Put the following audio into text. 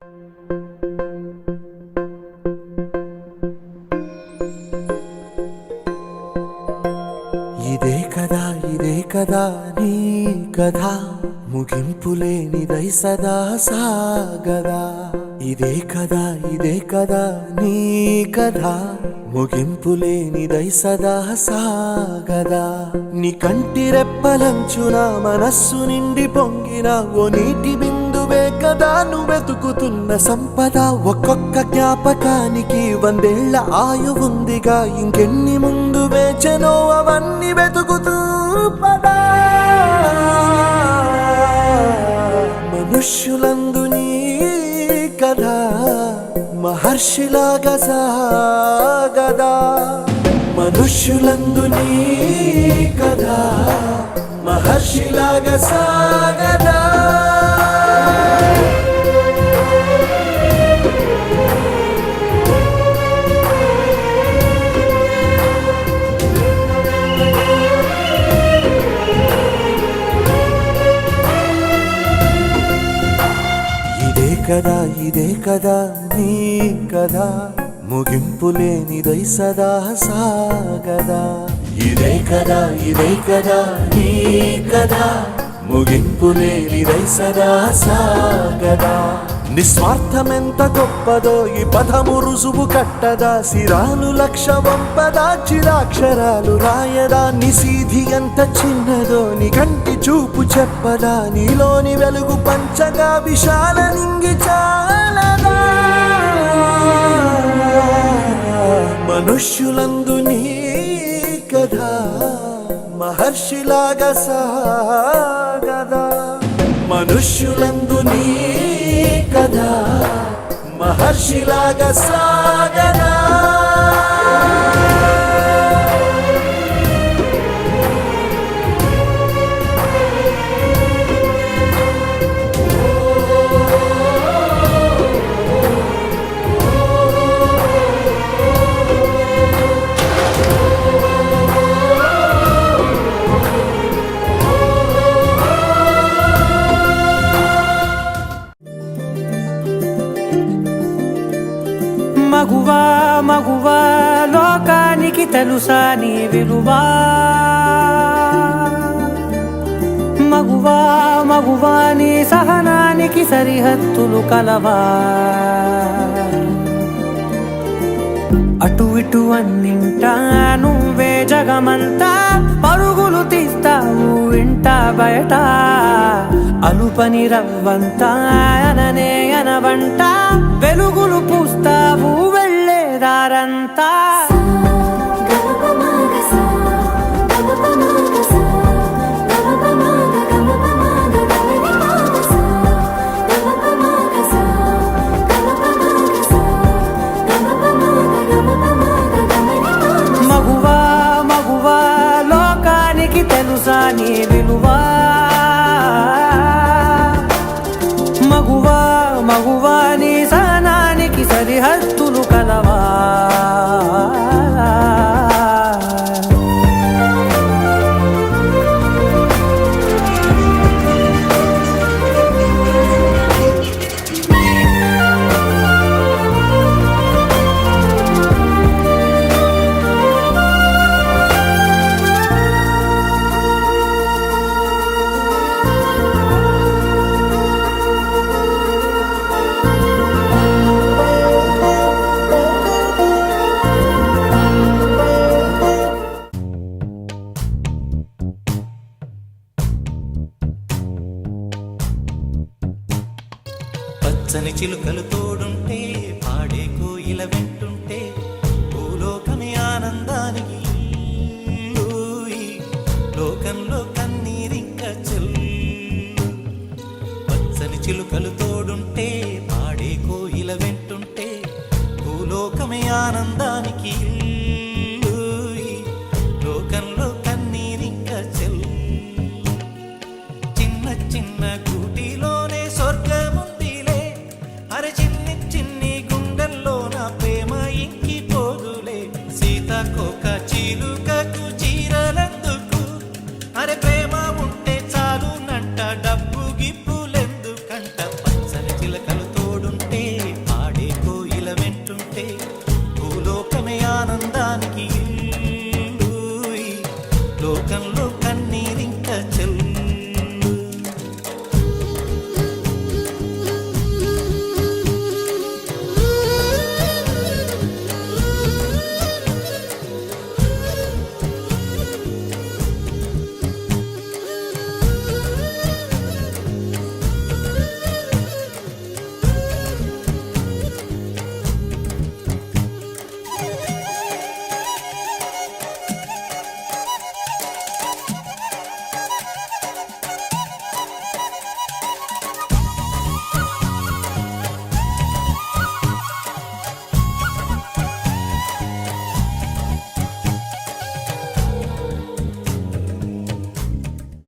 ఇదే కదా నీ కథ ముగింపులేనిదై సదా సాగదా. ఇదే కదా నీ కథ ముగింపులేనిదై సదా సాగదా. నీ కంటి రెప్పలంచున మనస్సు నిండి పొంగిన ఓ నీటి బిందువే కదా నువ్వెతుకుతున్న సంపద. ఒక్కొక్క జ్ఞాపకానికి 100 ఏళ్ల ఆయువుందిగా, ఇంకెన్ని ముందు వేచనో అవన్నీ వెతుకుతూ పదా. మనుష్యులందు నీ కథ మహర్షిలాగా సాగదా. మనుష్యులందు నీ కథ మహర్షిలాగా సాగదా. ఇదే కదా నీ కథ ముగింపులేనిదై సదా సాగదా. ఇదే కదా నీ కథ ముగింపులేనిదై సదా సాగదా. నిస్వార్థమెంత గొప్పదో ఈ పదము రుజువు కట్టదా. సిరాలు లక్ష వంపదా, చిరాక్షరాలు రాయదా. నిశీధి ఎంత చిన్నదో నీ కంటి చూపు చెప్పదా. నీలోని వెలుగు పంచగా విశాల నింగి చాలదా. మనుష్యులందు నీ కథ మహర్షిలాగా సాగదా. మనుష్యులందు నీ కథ మహర్షిలాగా సాగదా. మగువా మగువా లోకానికి తెలుసా నీ విలువా. మగువా మగువా నీ సహనానికి సరిహద్దులు కలవా. అటు ఇటు అన్నింటా నువ్వే జగమంతా పరుగులు తీస్తావు ఇంట బయట. అలుపని రవ్వంతా అననే అనవంట వెలుగులు పూస్తావు వెళ్ళేదారంతా. మగువా మగువా లోకానికి తెలుసా నీ విలువా. మగువా మగువా నీ సహనానికి సరిహద్దులు కలవా. పచ్చని చిలుకలు తోడుంటే పాడే కోయిల వెంటుంటే భూలోకమే ఆనందానికి. లోకంలో కన్నీరింక చెల్లు. పచ్చని చిలుకలు తోడుంటే పాడే కోయిల వెంటుంటే భూలోకమే ఆనందానికి. లోకంలో కన్నీరింక చెల్లు. చిన్న చిన్న కూటిలోనే స్వర్గముందిలే. అరే చిన్న